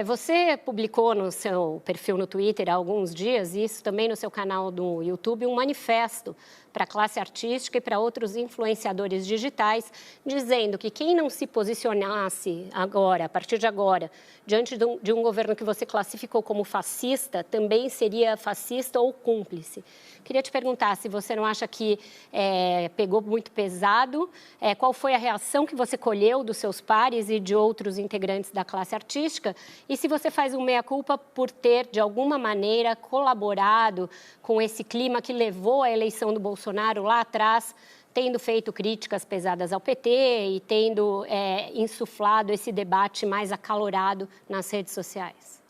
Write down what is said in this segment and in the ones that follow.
Você publicou no seu perfil no Twitter há alguns dias, e isso também no seu canal do YouTube, um manifesto para a classe artística e para outros influenciadores digitais, dizendo que quem não se posicionasse agora, a partir de agora, diante de um governo que você classificou como fascista, também seria fascista ou cúmplice. Queria te perguntar se você não acha que pegou muito pesado, qual foi a reação que você colheu dos seus pares e de outros integrantes da classe artística, e se você faz um meia-culpa por ter, de alguma maneira, colaborado com esse clima que levou à eleição do Bolsonaro lá atrás, tendo feito críticas pesadas ao PT e tendo insuflado esse debate mais acalorado nas redes sociais.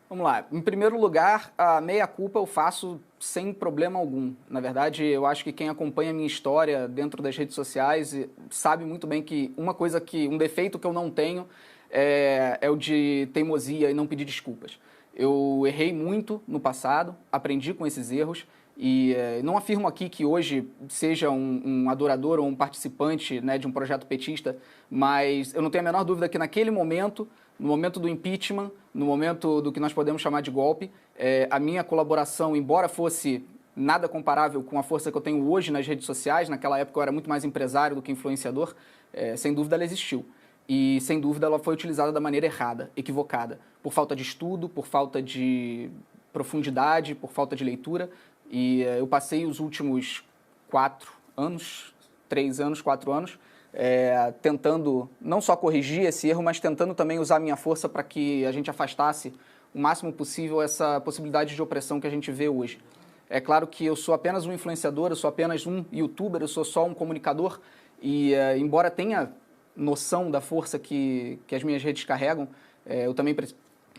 Vamos lá. Em primeiro lugar, a meia-culpa eu faço sem problema algum. Na verdade, eu acho que quem acompanha a minha história dentro das redes sociais sabe muito bem que um defeito que eu não tenho é o de teimosia e não pedir desculpas. Eu errei muito no passado, aprendi com esses erros e não afirmo aqui que hoje seja um adorador ou um participante, né, de um projeto petista, mas eu não tenho a menor dúvida que naquele momento, no momento do impeachment, no momento do que nós podemos chamar de golpe, a minha colaboração, embora fosse nada comparável com a força que eu tenho hoje nas redes sociais, naquela época eu era muito mais empresário do que influenciador, sem dúvida ela existiu. E, sem dúvida, ela foi utilizada da maneira errada, equivocada, por falta de estudo, por falta de profundidade, por falta de leitura. E eu passei os últimos 4 anos, tentando não só corrigir esse erro, mas tentando também usar a minha força para que a gente afastasse o máximo possível essa possibilidade de opressão que a gente vê hoje. É claro que eu sou apenas um influenciador, eu sou apenas um youtuber, eu sou só um comunicador e, embora tenha noção da força que as minhas redes carregam, eu também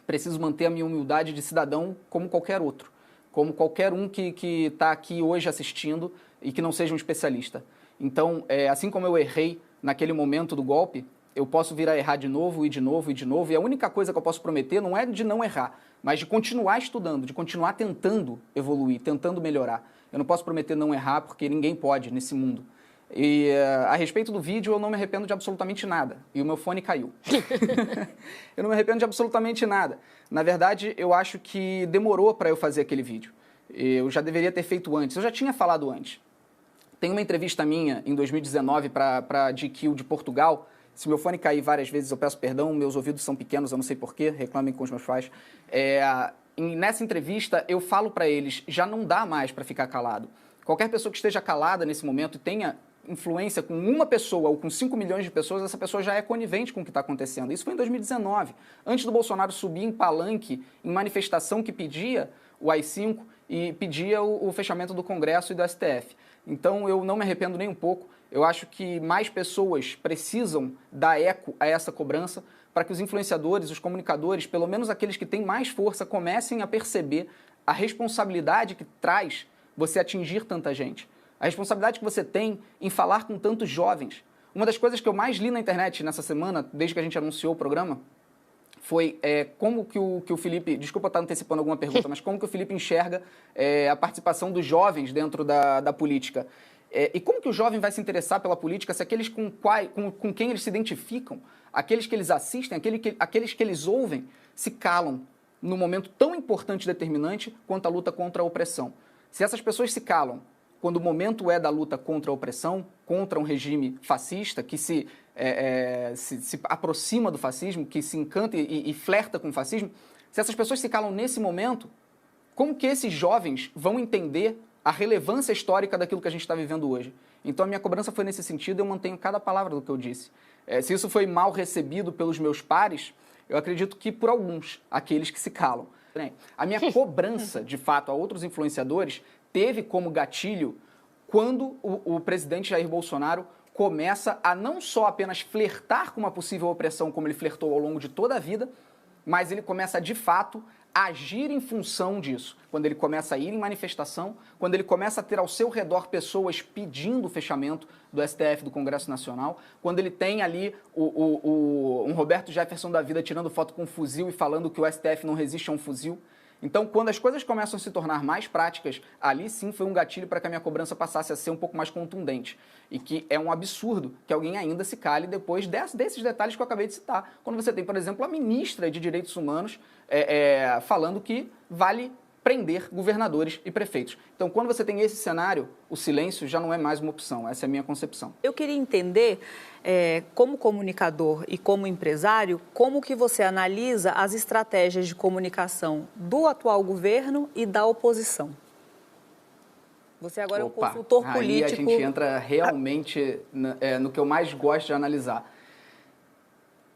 preciso manter a minha humildade de cidadão como qualquer outro, como qualquer um que está aqui hoje assistindo e que não seja um especialista. Então, assim como eu errei naquele momento do golpe, eu posso vir a errar de novo, e de novo, e de novo, e a única coisa que eu posso prometer não é de não errar, mas de continuar estudando, de continuar tentando evoluir, tentando melhorar. Eu não posso prometer não errar, porque ninguém pode nesse mundo. E a respeito do vídeo, eu não me arrependo de absolutamente nada. E o meu fone caiu. Eu não me arrependo de absolutamente nada. Na verdade, eu acho que demorou para eu fazer aquele vídeo. Eu já deveria ter feito antes. Eu já tinha falado antes. Tem uma entrevista minha, em 2019, para a GQ de Portugal. Se meu fone cair várias vezes, eu peço perdão. Meus ouvidos são pequenos, eu não sei porquê. Reclamem com os meus pais. Nessa entrevista, eu falo para eles, já não dá mais para ficar calado. Qualquer pessoa que esteja calada nesse momento e tenha influência com uma pessoa ou com 5 milhões de pessoas, essa pessoa já é conivente com o que está acontecendo. Isso foi em 2019, antes do Bolsonaro subir em palanque, em manifestação que pedia o AI-5 e pedia o fechamento do Congresso e do STF. Então, eu não me arrependo nem um pouco. Eu acho que mais pessoas precisam dar eco a essa cobrança para que os influenciadores, os comunicadores, pelo menos aqueles que têm mais força, comecem a perceber a responsabilidade que traz você atingir tanta gente. A responsabilidade que você tem em falar com tantos jovens. Uma das coisas que eu mais li na internet nessa semana, desde que a gente anunciou o programa, foi como que o Felipe... Desculpa estar antecipando alguma pergunta, mas como que o Felipe enxerga a participação dos jovens dentro da política. E como que o jovem vai se interessar pela política se aqueles com quem eles se identificam, aqueles que eles assistem, aqueles que eles ouvem, se calam num momento tão importante e determinante quanto a luta contra a opressão. Se essas pessoas se calam quando o momento é da luta contra a opressão, contra um regime fascista que se aproxima do fascismo, que se encanta e flerta com o fascismo, se essas pessoas se calam nesse momento, como que esses jovens vão entender a relevância histórica daquilo que a gente está vivendo hoje? Então a minha cobrança foi nesse sentido e eu mantenho cada palavra do que eu disse. Se isso foi mal recebido pelos meus pares, eu acredito que por alguns, aqueles que se calam. A minha cobrança, de fato, a outros influenciadores teve como gatilho quando o presidente Jair Bolsonaro começa a não só apenas flertar com uma possível opressão, como ele flertou ao longo de toda a vida, mas ele começa, de fato, a agir em função disso. Quando ele começa a ir em manifestação, quando ele começa a ter ao seu redor pessoas pedindo o fechamento do STF, do Congresso Nacional, quando ele tem ali um Roberto Jefferson da vida tirando foto com um fuzil e falando que o STF não resiste a um fuzil. Então, quando as coisas começam a se tornar mais práticas, ali sim foi um gatilho para que a minha cobrança passasse a ser um pouco mais contundente. E que é um absurdo que alguém ainda se cale depois desses detalhes que eu acabei de citar. Quando você tem, por exemplo, a ministra de Direitos Humanos falando que vale prender governadores e prefeitos. Então, quando você tem esse cenário, o silêncio já não é mais uma opção. Essa é a minha concepção. Eu queria entender, como comunicador e como empresário, como que você analisa as estratégias de comunicação do atual governo e da oposição. Você agora é um consultor político. Aí a gente entra realmente no que eu mais gosto de analisar.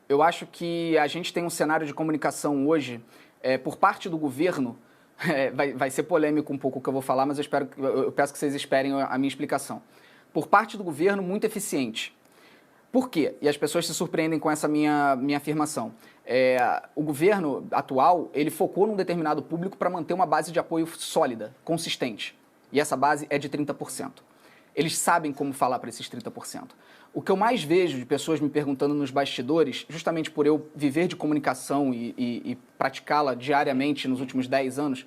Eu acho que a gente tem um cenário de comunicação hoje, por parte do governo. Vai ser polêmico um pouco o que eu vou falar, mas eu peço que vocês esperem a minha explicação. Por parte do governo, muito eficiente. Por quê? E as pessoas se surpreendem com essa minha afirmação. O governo atual, ele focou num determinado público para manter uma base de apoio sólida, consistente. E essa base é de 30%. Eles sabem como falar para esses 30%. O que eu mais vejo de pessoas me perguntando nos bastidores, justamente por eu viver de comunicação e praticá-la diariamente nos últimos 10 anos,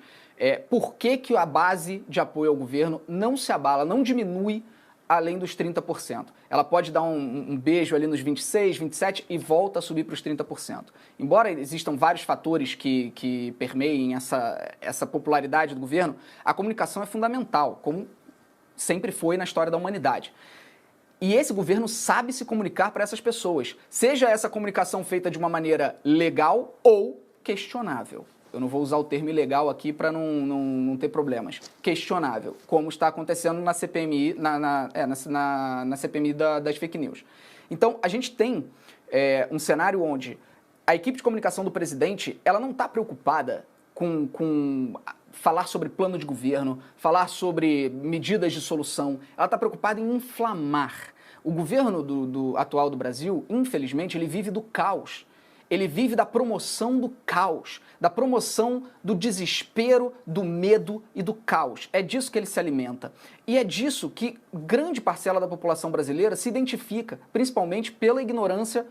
por que a base de apoio ao governo não se abala, não diminui além dos 30%. Ela pode dar um beijo ali nos 26%, 27% e volta a subir para os 30%. Embora existam vários fatores que permeiem essa popularidade do governo, a comunicação é fundamental, como sempre foi na história da humanidade. E esse governo sabe se comunicar para essas pessoas, seja essa comunicação feita de uma maneira legal ou questionável. Eu não vou usar o termo ilegal aqui para não ter problemas. Questionável, como está acontecendo na CPMI, na CPMI das fake news. Então, a gente tem um cenário onde a equipe de comunicação do presidente, ela não está preocupada com falar sobre plano de governo, falar sobre medidas de solução. Ela está preocupada em inflamar. O governo atual do Brasil, infelizmente, ele vive do caos. Ele vive da promoção do caos, da promoção do desespero, do medo e do caos. É disso que ele se alimenta. E é disso que grande parcela da população brasileira se identifica, principalmente pela ignorância,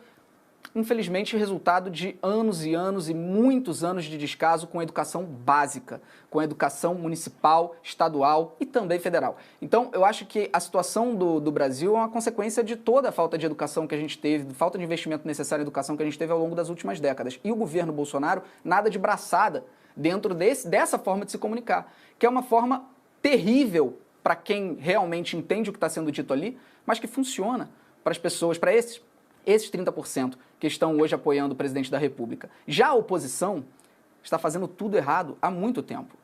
infelizmente, resultado de anos e anos e muitos anos de descaso com a educação básica, com a educação municipal, estadual e também federal. Então, eu acho que a situação do Brasil é uma consequência de toda a falta de educação que a gente teve, falta de investimento necessário em educação que a gente teve ao longo das últimas décadas. E o governo Bolsonaro, nada de braçada dentro dessa forma de se comunicar, que é uma forma terrível para quem realmente entende o que está sendo dito ali, mas que funciona para as pessoas, para esses 30% que estão hoje apoiando o presidente da República. Já a oposição está fazendo tudo errado há muito tempo.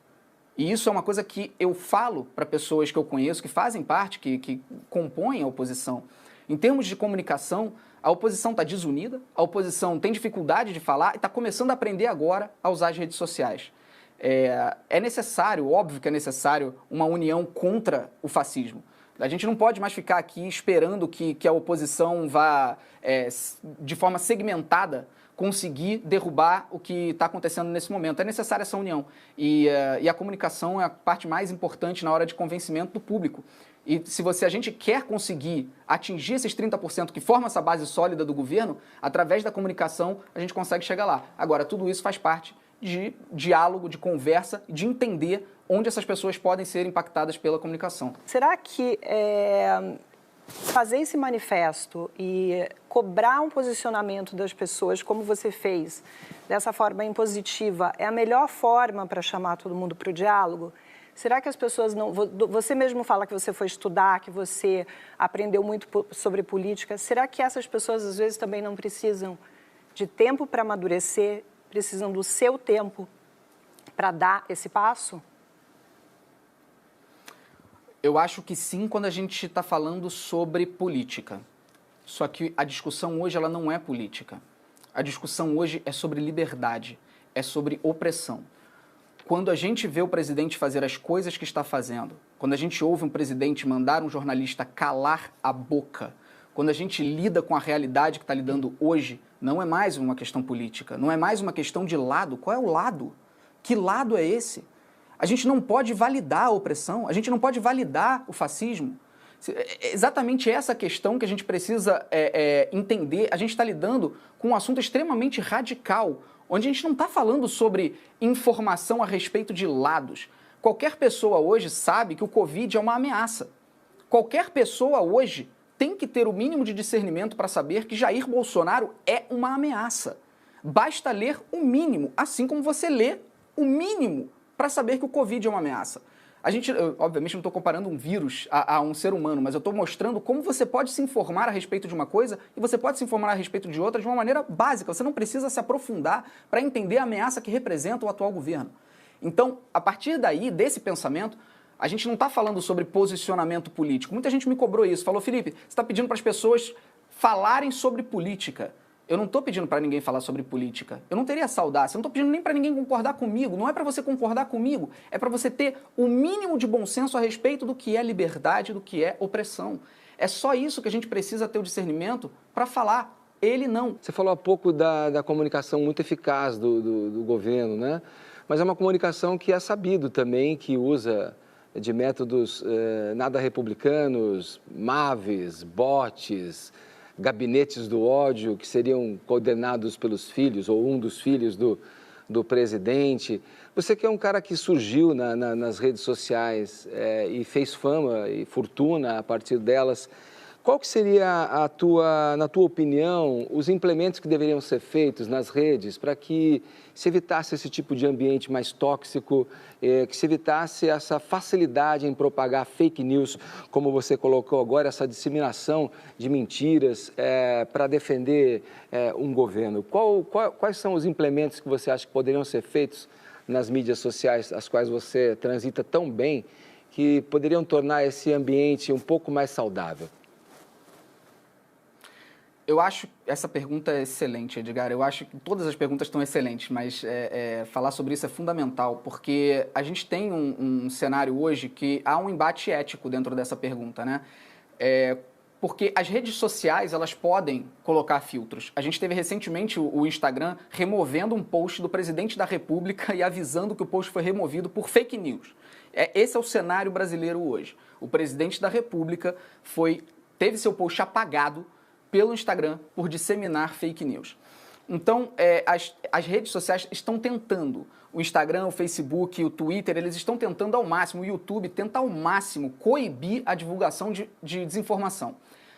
E isso é uma coisa que eu falo para pessoas que eu conheço, que fazem parte, que compõem a oposição. Em termos de comunicação, a oposição está desunida, a oposição tem dificuldade de falar e está começando a aprender agora a usar as redes sociais. É necessário, óbvio que é necessário, uma união contra o fascismo. A gente não pode mais ficar aqui esperando que a oposição vá, de forma segmentada, conseguir derrubar o que está acontecendo nesse momento. É necessária essa união. E a comunicação é a parte mais importante na hora de convencimento do público. E se a gente quer conseguir atingir esses 30% que formam essa base sólida do governo, através da comunicação a gente consegue chegar lá. Agora, tudo isso faz parte de diálogo, de conversa, de entender onde essas pessoas podem ser impactadas pela comunicação. Será que fazer esse manifesto e cobrar um posicionamento das pessoas, como você fez, dessa forma impositiva, é a melhor forma para chamar todo mundo para o diálogo? Será que as pessoas não... Você mesmo fala que você foi estudar, que você aprendeu muito sobre política. Será que essas pessoas, às vezes, também não precisam de tempo para amadurecer, precisam do seu tempo para dar esse passo? Eu acho que sim, quando a gente está falando sobre política. Só que a discussão hoje ela não é política. A discussão hoje é sobre liberdade, é sobre opressão. Quando a gente vê o presidente fazer as coisas que está fazendo, quando a gente ouve um presidente mandar um jornalista calar a boca, quando a gente lida com a realidade que está lidando hoje, não é mais uma questão política, não é mais uma questão de lado. Qual é o lado? Que lado é esse? A gente não pode validar a opressão, a gente não pode validar o fascismo. É exatamente essa questão que a gente precisa entender. A gente está lidando com um assunto extremamente radical, onde a gente não está falando sobre informação a respeito de lados. Qualquer pessoa hoje sabe que o Covid é uma ameaça. Qualquer pessoa hoje tem que ter o mínimo de discernimento para saber que Jair Bolsonaro é uma ameaça. Basta ler o mínimo, assim como você lê o mínimo para saber que o Covid é uma ameaça. Eu, obviamente, não estou comparando um vírus a um ser humano, mas eu estou mostrando como você pode se informar a respeito de uma coisa e você pode se informar a respeito de outra de uma maneira básica. Você não precisa se aprofundar para entender a ameaça que representa o atual governo. Então, a partir daí, desse pensamento, a gente não está falando sobre posicionamento político. Muita gente me cobrou isso. Falou, Felipe, você está pedindo para as pessoas falarem sobre política. Eu não estou pedindo para ninguém falar sobre política. Eu não teria essa audácia. Eu não estou pedindo nem para ninguém concordar comigo. Não é para você concordar comigo. É para você ter o mínimo de bom senso a respeito do que é liberdade, do que é opressão. É só isso que a gente precisa ter o discernimento para falar. Ele não. Você falou há pouco da comunicação muito eficaz do governo, né? Mas é uma comunicação que é sabido também, que usa de métodos nada republicanos, MAVs, bots, gabinetes do ódio, que seriam coordenados pelos filhos, ou um dos filhos do presidente. Você que é um cara que surgiu nas redes sociais e fez fama e fortuna a partir delas, qual que seria, na tua opinião, os implementos que deveriam ser feitos nas redes para que se evitasse esse tipo de ambiente mais tóxico, que se evitasse essa facilidade em propagar fake news, como você colocou agora, essa disseminação de mentiras para defender um governo? Quais são os implementos que você acha que poderiam ser feitos nas mídias sociais, as quais você transita tão bem, que poderiam tornar esse ambiente um pouco mais saudável? Eu acho essa pergunta é excelente, Edgar. Eu acho que todas as perguntas estão excelentes, mas falar sobre isso é fundamental, porque a gente tem um cenário hoje que há um embate ético dentro dessa pergunta, né? Porque as redes sociais, elas podem colocar filtros. A gente teve recentemente o Instagram removendo um post do presidente da República e avisando que o post foi removido por fake news. Esse é o cenário brasileiro hoje. O presidente da República teve seu post apagado pelo Instagram por disseminar fake news. Então, as redes sociais estão tentando, o Instagram, o Facebook, o Twitter, eles estão tentando ao máximo, o YouTube tenta ao máximo coibir a divulgação de desinformação.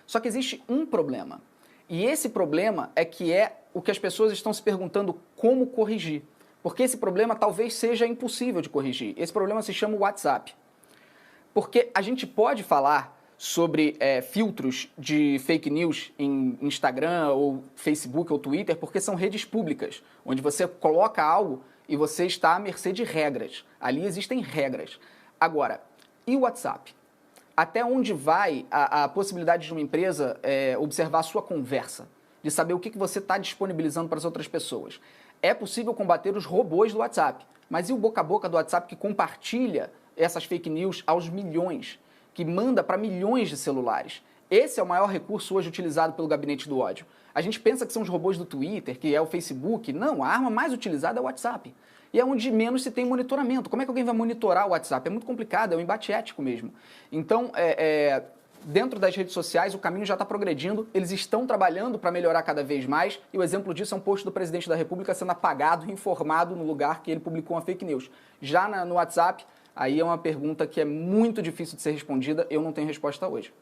Só que existe um problema, e esse problema é o que as pessoas estão se perguntando como corrigir, porque esse problema talvez seja impossível de corrigir. Esse problema se chama WhatsApp, porque a gente pode falar sobre filtros de fake news em Instagram, ou Facebook, ou Twitter, porque são redes públicas, onde você coloca algo e você está à mercê de regras. Ali existem regras. Agora, e o WhatsApp? Até onde vai a possibilidade de uma empresa observar a sua conversa, de saber o que você está disponibilizando para as outras pessoas? É possível combater os robôs do WhatsApp, mas e o boca a boca do WhatsApp que compartilha essas fake news aos milhões? Que manda para milhões de celulares. Esse é o maior recurso hoje utilizado pelo gabinete do ódio. A gente pensa que são os robôs do Twitter, que é o Facebook. Não, a arma mais utilizada é o WhatsApp. E é onde menos se tem monitoramento. Como é que alguém vai monitorar o WhatsApp? É muito complicado, é um embate ético mesmo. Então, dentro das redes sociais, o caminho já está progredindo, eles estão trabalhando para melhorar cada vez mais, e o exemplo disso é um post do presidente da República sendo apagado e informado no lugar que ele publicou uma fake news. Já no WhatsApp, aí é uma pergunta que é muito difícil de ser respondida, eu não tenho resposta hoje.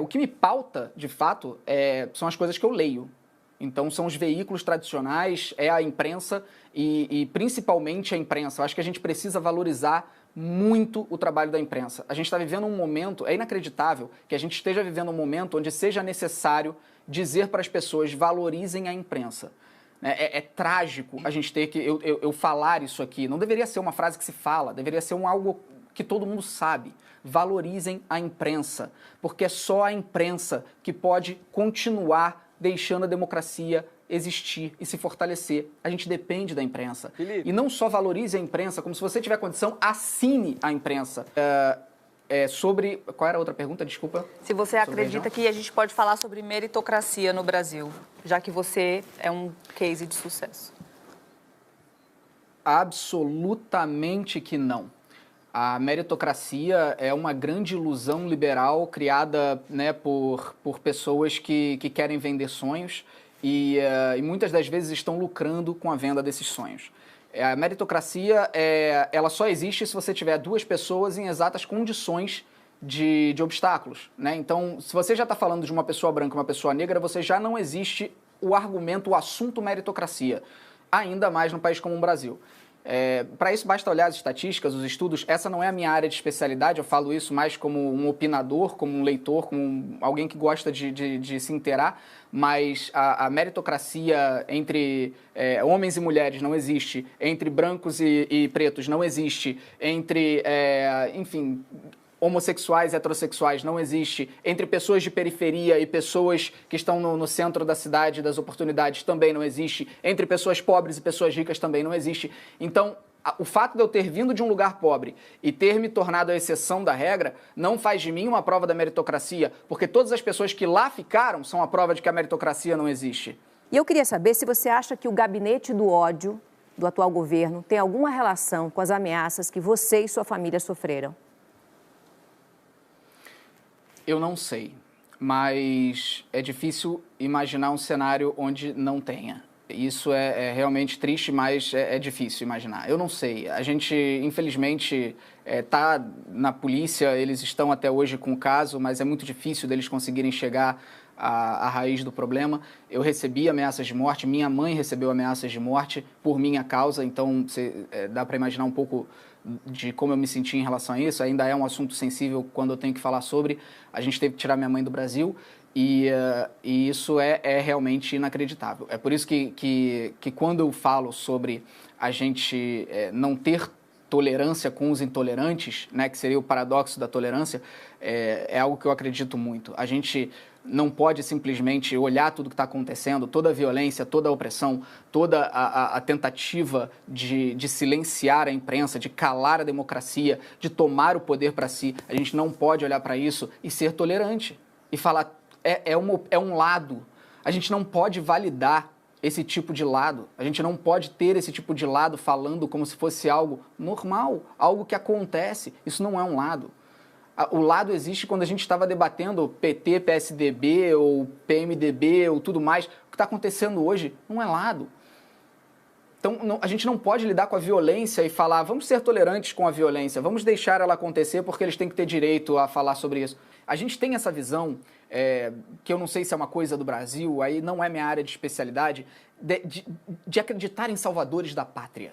O que me pauta, de fato, são as coisas que eu leio. Então, são os veículos tradicionais, é a imprensa e principalmente a imprensa. Eu acho que a gente precisa valorizar muito o trabalho da imprensa. A gente está vivendo um momento, é inacreditável que a gente esteja vivendo um momento onde seja necessário dizer para as pessoas: valorizem a imprensa. É trágico a gente ter que eu falar isso aqui. Não deveria ser uma frase que se fala, deveria ser algo que todo mundo sabe. Valorizem a imprensa, porque é só a imprensa que pode continuar deixando a democracia existir e se fortalecer. A gente depende da imprensa. Felipe. E não só valorize a imprensa, como se você tiver condição, assine a imprensa. Sobre... Qual era a outra pergunta? Desculpa. Se você acredita que a gente pode falar sobre meritocracia no Brasil, já que você é um case de sucesso. Absolutamente que não. A meritocracia é uma grande ilusão liberal criada, né, por pessoas que querem vender sonhos e muitas das vezes estão lucrando com a venda desses sonhos. A meritocracia, ela só existe se você tiver duas pessoas em exatas condições de obstáculos, né? Então, se você já está falando de uma pessoa branca e uma pessoa negra, você já não existe o argumento, o assunto meritocracia, ainda mais num país como o Brasil. Para isso, basta olhar as estatísticas, os estudos. Essa não é a minha área de especialidade, eu falo isso mais como um opinador, como um leitor, como alguém que gosta de se inteirar, mas a meritocracia entre homens e mulheres não existe, entre brancos e pretos não existe, entre, enfim, homossexuais e heterossexuais não existe, entre pessoas de periferia e pessoas que estão no centro da cidade, das oportunidades, também não existe, entre pessoas pobres e pessoas ricas também não existe. Então, o fato de eu ter vindo de um lugar pobre e ter me tornado a exceção da regra não faz de mim uma prova da meritocracia, porque todas as pessoas que lá ficaram são a prova de que a meritocracia não existe. E eu queria saber se você acha que o gabinete do ódio do atual governo tem alguma relação com as ameaças que você e sua família sofreram. Eu não sei, mas é difícil imaginar um cenário onde não tenha. Isso é realmente triste, mas é difícil imaginar. Eu não sei. A gente, infelizmente, está na polícia, eles estão até hoje com o caso, mas é muito difícil deles conseguirem chegar à raiz do problema. Eu recebi ameaças de morte, minha mãe recebeu ameaças de morte por minha causa, então dá para imaginar um pouco de como eu me senti em relação a isso. Ainda é um assunto sensível quando eu tenho que falar sobre. A gente teve que tirar minha mãe do Brasil e isso é realmente inacreditável. É por isso que quando eu falo sobre a gente não ter tolerância com os intolerantes, né, que seria o paradoxo da tolerância, é algo que eu acredito muito. A gente não pode simplesmente olhar tudo que está acontecendo, toda a violência, toda a opressão, toda a tentativa de silenciar a imprensa, de calar a democracia, de tomar o poder para si. A gente não pode olhar para isso e ser tolerante e falar, é um lado. A gente não pode validar esse tipo de lado. A gente não pode ter esse tipo de lado falando como se fosse algo normal, algo que acontece. Isso não é um lado. O lado existe quando a gente estava debatendo PT, PSDB ou PMDB ou tudo mais. O que está acontecendo hoje não é lado. Então, a gente não pode lidar com a violência e falar, vamos ser tolerantes com a violência, vamos deixar ela acontecer porque eles têm que ter direito a falar sobre isso. A gente tem essa visão, que eu não sei se é uma coisa do Brasil, aí não é minha área de especialidade, de acreditar em salvadores da pátria,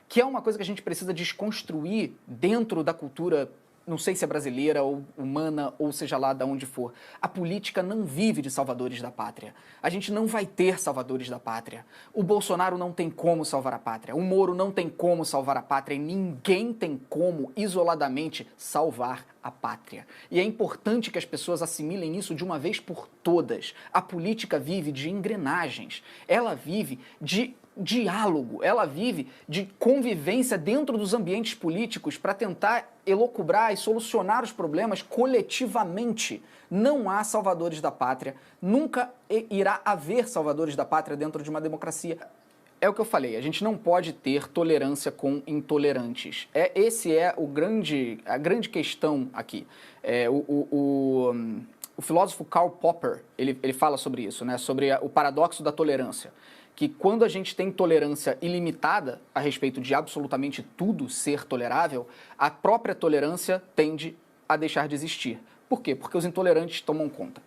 que é uma coisa que a gente precisa desconstruir dentro da cultura, não sei se é brasileira ou humana, ou seja lá de onde for. A política não vive de salvadores da pátria. A gente não vai ter salvadores da pátria. O Bolsonaro não tem como salvar a pátria. O Moro não tem como salvar a pátria. E ninguém tem como, isoladamente, salvar a pátria. E é importante que as pessoas assimilem isso de uma vez por todas. A política vive de engrenagens. Ela vive de diálogo, ela vive de convivência dentro dos ambientes políticos para tentar elocubrar e solucionar os problemas coletivamente. Não há salvadores da pátria, nunca irá haver salvadores da pátria dentro de uma democracia. É o que eu falei, a gente não pode ter tolerância com intolerantes. Esse é a grande questão aqui. O filósofo Karl Popper, ele fala sobre isso, né, sobre o paradoxo da tolerância. Que quando a gente tem tolerância ilimitada a respeito de absolutamente tudo ser tolerável, a própria tolerância tende a deixar de existir. Por quê? Porque os intolerantes tomam conta.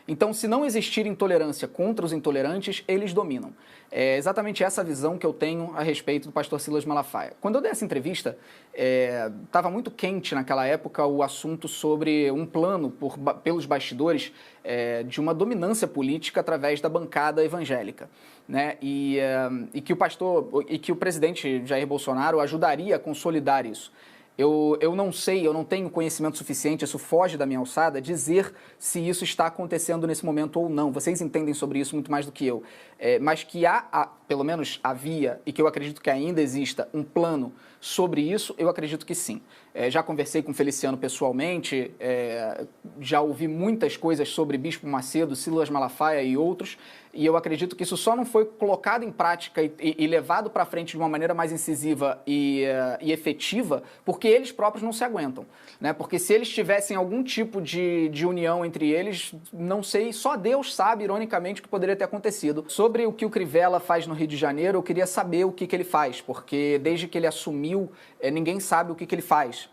Então, se não existir intolerância contra os intolerantes, eles dominam. É exatamente essa visão que eu tenho a respeito do pastor Silas Malafaia. Quando eu dei essa entrevista, estava muito quente naquela época o assunto sobre um plano pelos bastidores de uma dominância política através da bancada evangélica, né? E que o presidente Jair Bolsonaro ajudaria a consolidar isso. Eu não sei, eu não tenho conhecimento suficiente, isso foge da minha alçada, dizer se isso está acontecendo nesse momento ou não. Vocês entendem sobre isso muito mais do que eu. Mas que pelo menos havia, e que eu acredito que ainda exista, um plano sobre isso, eu acredito que sim. Já conversei com o Feliciano pessoalmente, já ouvi muitas coisas sobre Bispo Macedo, Silas Malafaia e outros, E eu acredito que isso só não foi colocado em prática e levado para frente de uma maneira mais incisiva e efetiva porque eles próprios não se aguentam, né? Porque se eles tivessem algum tipo de união entre eles, não sei, só Deus sabe, ironicamente, o que poderia ter acontecido. Sobre o que o Crivella faz no Rio de Janeiro, eu queria saber o que ele faz, porque desde que ele assumiu, ninguém sabe o que ele faz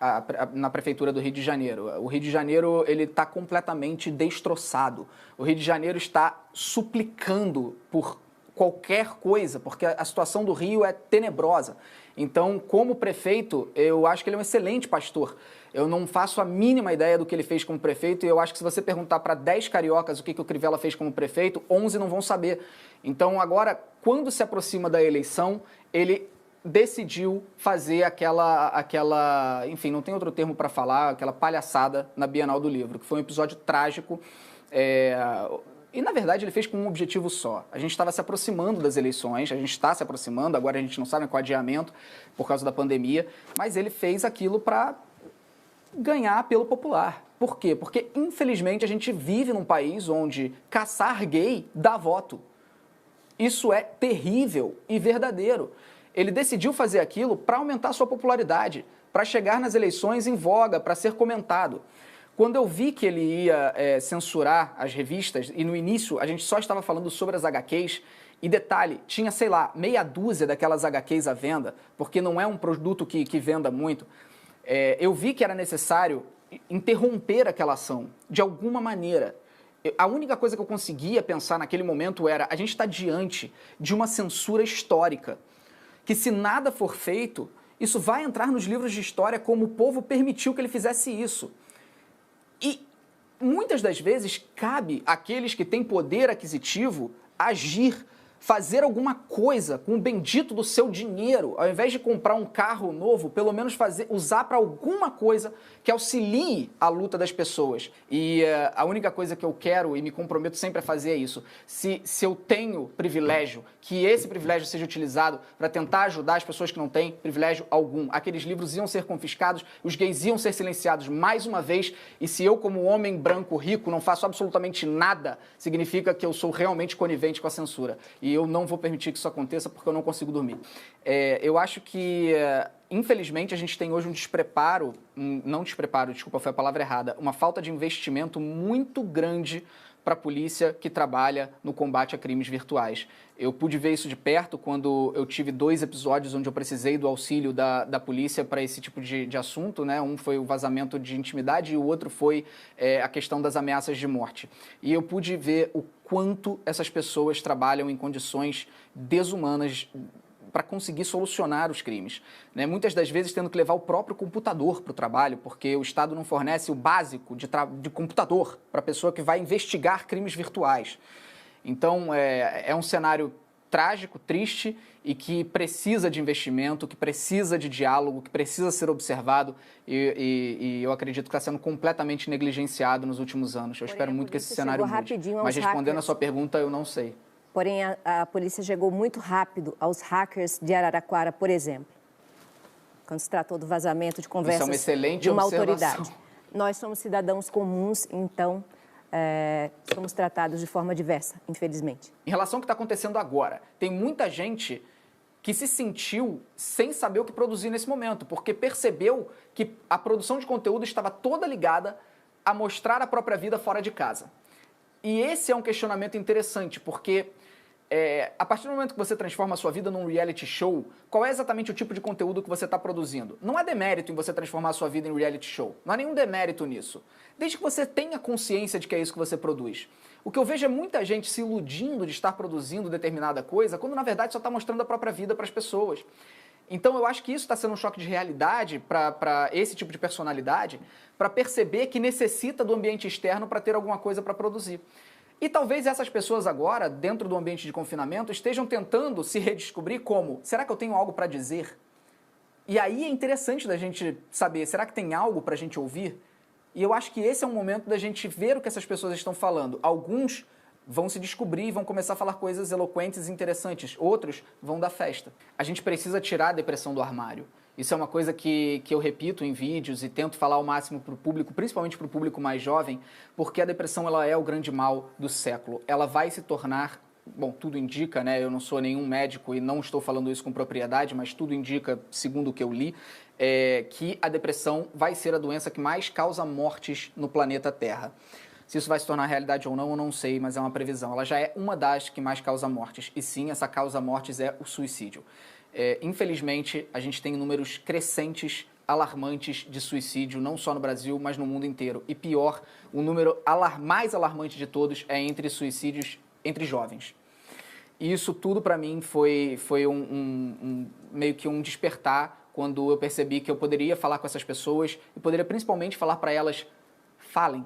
na Prefeitura do Rio de Janeiro. O Rio de Janeiro, ele está completamente destroçado. O Rio de Janeiro está suplicando por qualquer coisa, porque a situação do Rio é tenebrosa. Então, como prefeito, eu acho que ele é um excelente pastor. Eu não faço a mínima ideia do que ele fez como prefeito e eu acho que se você perguntar para 10 cariocas o que o Crivella fez como prefeito, 11 não vão saber. Então, agora, quando se aproxima da eleição, ele decidiu fazer aquela, enfim, não tem outro termo para falar, aquela palhaçada na Bienal do Livro, que foi um episódio trágico. E, na verdade, ele fez com um objetivo só. A gente estava se aproximando das eleições, a gente está se aproximando, agora a gente não sabe com o adiamento por causa da pandemia, mas ele fez aquilo para ganhar apelo popular. Por quê? Porque, infelizmente, a gente vive num país onde caçar gay dá voto. Isso é terrível e verdadeiro. Ele decidiu fazer aquilo para aumentar sua popularidade, para chegar nas eleições em voga, para ser comentado. Quando eu vi que ele ia censurar as revistas, e no início a gente só estava falando sobre as HQs, e detalhe, tinha, sei lá, meia dúzia daquelas HQs à venda, porque não é um produto que venda muito, eu vi que era necessário interromper aquela ação, de alguma maneira. A única coisa que eu conseguia pensar naquele momento era, a gente está diante de uma censura histórica, que se nada for feito, isso vai entrar nos livros de história como o povo permitiu que ele fizesse isso. E muitas das vezes cabe àqueles que têm poder aquisitivo agir, fazer alguma coisa com o bendito do seu dinheiro, ao invés de comprar um carro novo, pelo menos usar para alguma coisa que auxilie a luta das pessoas. E a única coisa que eu quero e me comprometo sempre a fazer é isso. Se eu tenho privilégio, que esse privilégio seja utilizado para tentar ajudar as pessoas que não têm privilégio algum. Aqueles livros iam ser confiscados, os gays iam ser silenciados mais uma vez, e se eu, como homem branco rico, não faço absolutamente nada, significa que eu sou realmente conivente com a censura. E eu não vou permitir que isso aconteça porque eu não consigo dormir. Eu acho que, infelizmente, a gente tem hoje um despreparo, não despreparo, desculpa, foi a palavra errada, uma falta de investimento muito grande para a polícia que trabalha no combate a crimes virtuais. Eu pude ver isso de perto quando eu tive 2 episódios onde eu precisei do auxílio da polícia para esse tipo de assunto, né? Um foi o vazamento de intimidade e o outro foi a questão das ameaças de morte. E eu pude ver o quanto essas pessoas trabalham em condições desumanas para conseguir solucionar os crimes, né? Muitas das vezes tendo que levar o próprio computador para o trabalho, porque o Estado não fornece o básico de computador para a pessoa que vai investigar crimes virtuais. Então, é um cenário trágico, triste e que precisa de investimento, que precisa de diálogo, que precisa ser observado e eu acredito que está sendo completamente negligenciado nos últimos anos. Eu espero muito que esse cenário mude. Mas respondendo a sua pergunta, eu não sei. Porém, a polícia chegou muito rápido aos hackers de Araraquara, por exemplo, quando se tratou do vazamento de conversas Isso é uma excelente de uma observação. autoridade. Nós somos cidadãos comuns, então somos tratados de forma diversa, infelizmente. Em relação ao que está acontecendo agora, tem muita gente que se sentiu sem saber o que produzir nesse momento, porque percebeu que a produção de conteúdo estava toda ligada a mostrar a própria vida fora de casa. E esse é um questionamento interessante, porque a partir do momento que você transforma a sua vida num reality show, qual é exatamente o tipo de conteúdo que você está produzindo? Não há demérito em você transformar a sua vida em reality show. Não há nenhum demérito nisso. Desde que você tenha consciência de que é isso que você produz. O que eu vejo é muita gente se iludindo de estar produzindo determinada coisa, quando na verdade só está mostrando a própria vida para as pessoas. Então eu acho que isso está sendo um choque de realidade para esse tipo de personalidade, para perceber que necessita do ambiente externo para ter alguma coisa para produzir. E talvez essas pessoas agora, dentro do ambiente de confinamento, estejam tentando se redescobrir como, será que eu tenho algo para dizer? E aí é interessante da gente saber, será que tem algo para a gente ouvir? E eu acho que esse é um momento da gente ver o que essas pessoas estão falando. Alguns vão se descobrir e vão começar a falar coisas eloquentes e interessantes. Outros vão dar festa. A gente precisa tirar a depressão do armário. Isso é uma coisa que eu repito em vídeos e tento falar ao máximo para o público, principalmente para o público mais jovem, porque a depressão ela é o grande mal do século. Ela vai se tornar bom, tudo indica, né? Eu não sou nenhum médico e não estou falando isso com propriedade, mas tudo indica, segundo o que eu li, que a depressão vai ser a doença que mais causa mortes no planeta Terra. Se isso vai se tornar realidade ou não, eu não sei, mas é uma previsão. Ela já é uma das que mais causa mortes. E sim, essa causa mortes é o suicídio. Infelizmente, a gente tem números crescentes, alarmantes de suicídio, não só no Brasil, mas no mundo inteiro. E pior, o número mais alarmante de todos é entre suicídios entre jovens. E isso tudo, para mim, foi meio que um despertar quando eu percebi que eu poderia falar com essas pessoas e poderia principalmente falar para elas, falem.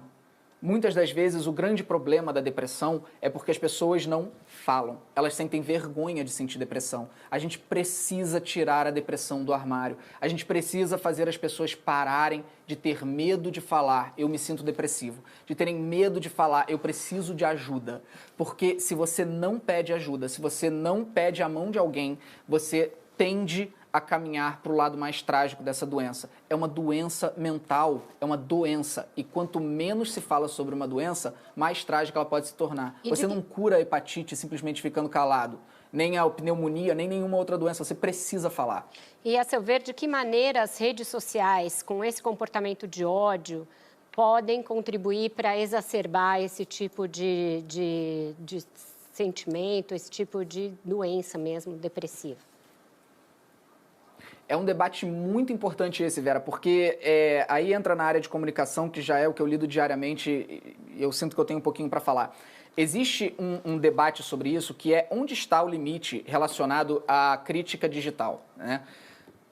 Muitas das vezes, o grande problema da depressão é porque as pessoas não falam. Elas sentem vergonha de sentir depressão. A gente precisa tirar a depressão do armário. A gente precisa fazer as pessoas pararem de ter medo de falar, eu me sinto depressivo. De terem medo de falar, eu preciso de ajuda. Porque se você não pede ajuda, se você não pede a mão de alguém, você tende a caminhar para o lado mais trágico dessa doença. É uma doença mental, é uma doença. E quanto menos se fala sobre uma doença, mais trágica ela pode se tornar. Você não cura a hepatite simplesmente ficando calado, nem a pneumonia, nem nenhuma outra doença. Você precisa falar. E, a seu ver, de que maneira as redes sociais, com esse comportamento de ódio, podem contribuir para exacerbar esse tipo de sentimento, esse tipo de doença mesmo, depressiva? É um debate muito importante esse, Vera, porque aí entra na área de comunicação, que já é o que eu lido diariamente, e eu sinto que eu tenho um pouquinho para falar. Existe um debate sobre isso, que é onde está o limite relacionado à crítica digital, né?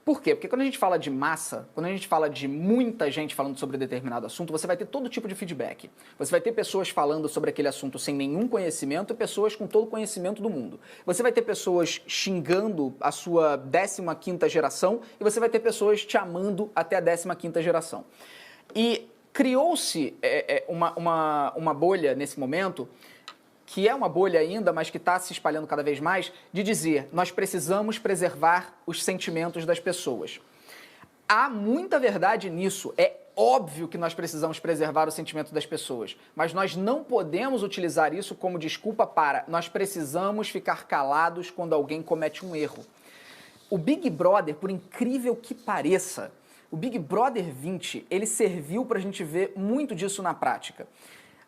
Por quê? Porque quando a gente fala de massa, quando a gente fala de muita gente falando sobre determinado assunto, você vai ter todo tipo de feedback. Você vai ter pessoas falando sobre aquele assunto sem nenhum conhecimento e pessoas com todo o conhecimento do mundo. Você vai ter pessoas xingando a sua 15ª geração e você vai ter pessoas te amando até a 15ª geração. E criou-se uma bolha nesse momento, que é uma bolha ainda, mas que está se espalhando cada vez mais, de dizer, nós precisamos preservar os sentimentos das pessoas. Há muita verdade nisso. É óbvio que nós precisamos preservar o sentimento das pessoas, mas nós não podemos utilizar isso como desculpa para nós precisamos ficar calados quando alguém comete um erro. O Big Brother, por incrível que pareça, o Big Brother 20, ele serviu para a gente ver muito disso na prática.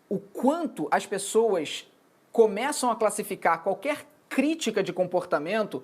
O quanto as pessoas começam a classificar qualquer crítica de comportamento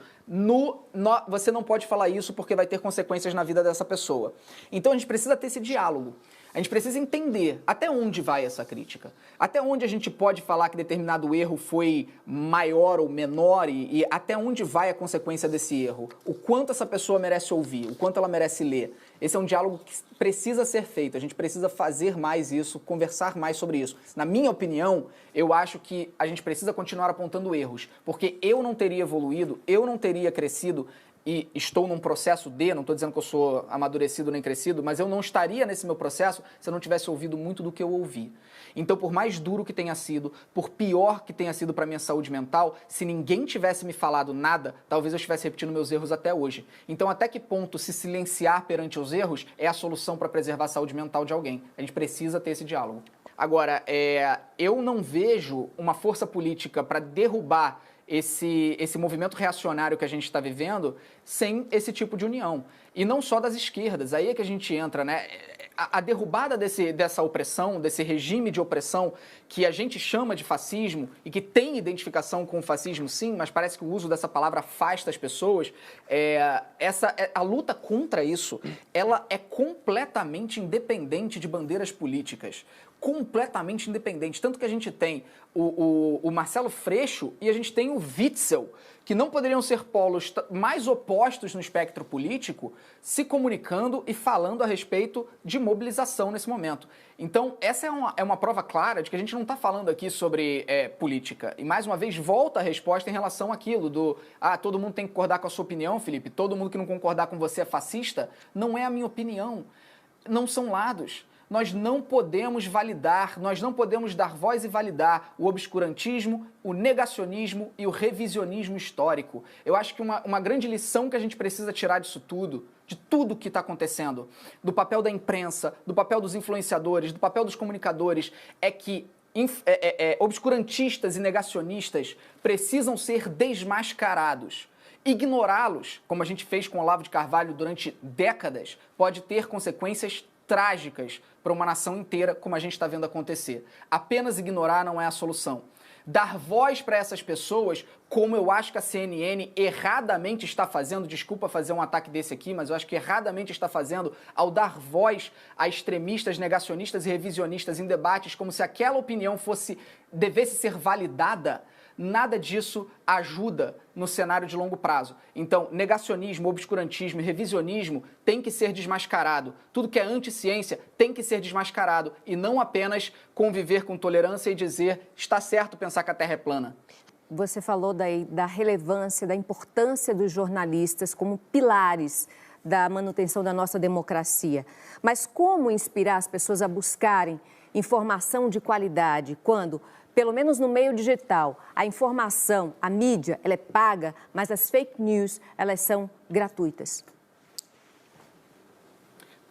você não pode falar isso porque vai ter consequências na vida dessa pessoa. Então a gente precisa ter esse diálogo. A gente precisa entender até onde vai essa crítica. Até onde a gente pode falar que determinado erro foi maior ou menor e até onde vai a consequência desse erro. O quanto essa pessoa merece ouvir, o quanto ela merece ler. Esse é um diálogo que precisa ser feito. A gente precisa fazer mais isso, conversar mais sobre isso. Na minha opinião, eu acho que a gente precisa continuar apontando erros, porque eu não teria evoluído, eu não teria crescido e estou num processo não estou dizendo que eu sou amadurecido nem crescido, mas eu não estaria nesse meu processo se eu não tivesse ouvido muito do que eu ouvi. Então, por mais duro que tenha sido, por pior que tenha sido para a minha saúde mental, se ninguém tivesse me falado nada, talvez eu estivesse repetindo meus erros até hoje. Então, até que ponto se silenciar perante os erros é a solução para preservar a saúde mental de alguém? A gente precisa ter esse diálogo. Agora, eu não vejo uma força política para derrubar esse movimento reacionário que a gente está vivendo sem esse tipo de união. E não só das esquerdas, aí é que a gente entra, né? A derrubada dessa opressão, desse regime de opressão que a gente chama de fascismo e que tem identificação com o fascismo, sim, mas parece que o uso dessa palavra afasta as pessoas. A luta contra isso, ela é completamente independente de bandeiras políticas. Completamente independente. Tanto que a gente tem o Marcelo Freixo e a gente tem o Witzel, que não poderiam ser polos mais opostos no espectro político, se comunicando e falando a respeito de mobilização nesse momento. Então, essa é uma prova clara de que a gente não está falando aqui sobre política. E, mais uma vez, volta a resposta em relação àquilo todo mundo tem que concordar com a sua opinião, Felipe, todo mundo que não concordar com você é fascista. Não é a minha opinião. Não são lados. Nós não podemos validar, nós não podemos dar voz e validar o obscurantismo, o negacionismo e o revisionismo histórico. Eu acho que uma grande lição que a gente precisa tirar disso tudo, de tudo que está acontecendo, do papel da imprensa, do papel dos influenciadores, do papel dos comunicadores, é que, obscurantistas e negacionistas precisam ser desmascarados. Ignorá-los, como a gente fez com Olavo de Carvalho durante décadas, pode ter consequências trágicas para uma nação inteira, como a gente está vendo acontecer. Apenas ignorar não é a solução. Dar voz para essas pessoas, como eu acho que a CNN erradamente está fazendo, desculpa fazer um ataque desse aqui, mas eu acho que erradamente está fazendo ao dar voz a extremistas, negacionistas e revisionistas em debates como se aquela opinião devesse ser validada. Nada disso ajuda no cenário de longo prazo. Então, negacionismo, obscurantismo e revisionismo tem que ser desmascarado. Tudo que é anti-ciência tem que ser desmascarado e não apenas conviver com tolerância e dizer está certo pensar que a Terra é plana. Você falou da relevância, da importância dos jornalistas como pilares da manutenção da nossa democracia. Mas como inspirar as pessoas a buscarem informação de qualidade quando, pelo menos no meio digital, a informação, a mídia, ela é paga, mas as fake news, elas são gratuitas?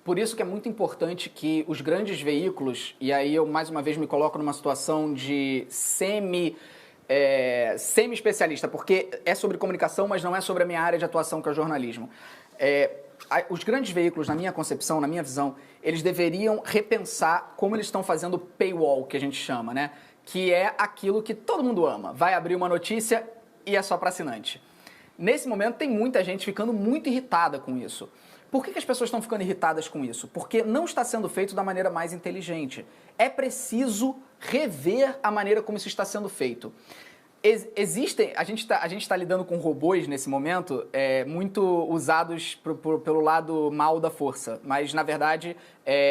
Por isso que é muito importante que os grandes veículos, e aí eu mais uma vez me coloco numa situação de semi-especialista, porque é sobre comunicação, mas não é sobre a minha área de atuação, que é o jornalismo. Os grandes veículos, na minha concepção, na minha visão, eles deveriam repensar como eles estão fazendo o paywall, que a gente chama, né? Que é aquilo que todo mundo ama. Vai abrir uma notícia e é só para assinante. Nesse momento, tem muita gente ficando muito irritada com isso. Por que as pessoas estão ficando irritadas com isso? Porque não está sendo feito da maneira mais inteligente. É preciso rever a maneira como isso está sendo feito. A gente está lidando com robôs nesse momento muito usados pelo lado mal da força, mas na verdade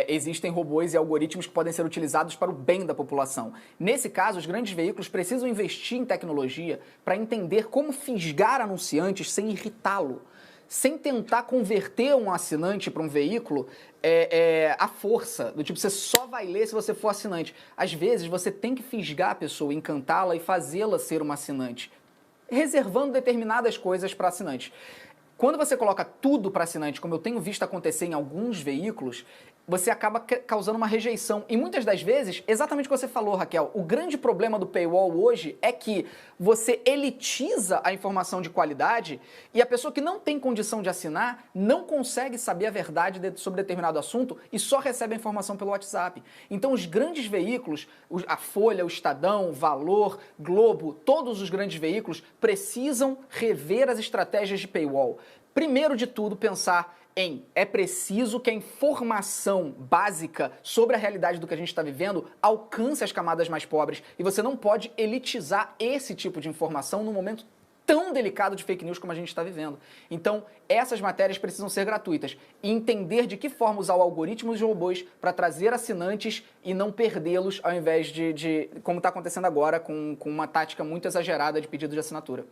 existem robôs e algoritmos que podem ser utilizados para o bem da população. Nesse caso, os grandes veículos precisam investir em tecnologia para entender como fisgar anunciantes sem irritá-lo, sem tentar converter um assinante para um veículo à força, do tipo, você só vai ler se você for assinante. Às vezes, você tem que fisgar a pessoa, encantá-la e fazê-la ser uma assinante, reservando determinadas coisas para assinantes. Quando você coloca tudo para assinante, como eu tenho visto acontecer em alguns veículos, você acaba causando uma rejeição. E muitas das vezes, exatamente o que você falou, Raquel, o grande problema do paywall hoje é que você elitiza a informação de qualidade e a pessoa que não tem condição de assinar não consegue saber a verdade sobre determinado assunto e só recebe a informação pelo WhatsApp. Então, os grandes veículos, a Folha, o Estadão, o Valor, Globo, todos os grandes veículos precisam rever as estratégias de paywall. Primeiro de tudo, pensar é preciso que a informação básica sobre a realidade do que a gente está vivendo alcance as camadas mais pobres. E você não pode elitizar esse tipo de informação num momento tão delicado de fake news como a gente está vivendo. Então, essas matérias precisam ser gratuitas. E entender de que forma usar o algoritmo dos robôs para trazer assinantes e não perdê-los, ao invés de como está acontecendo agora, com uma tática muito exagerada de pedido de assinatura.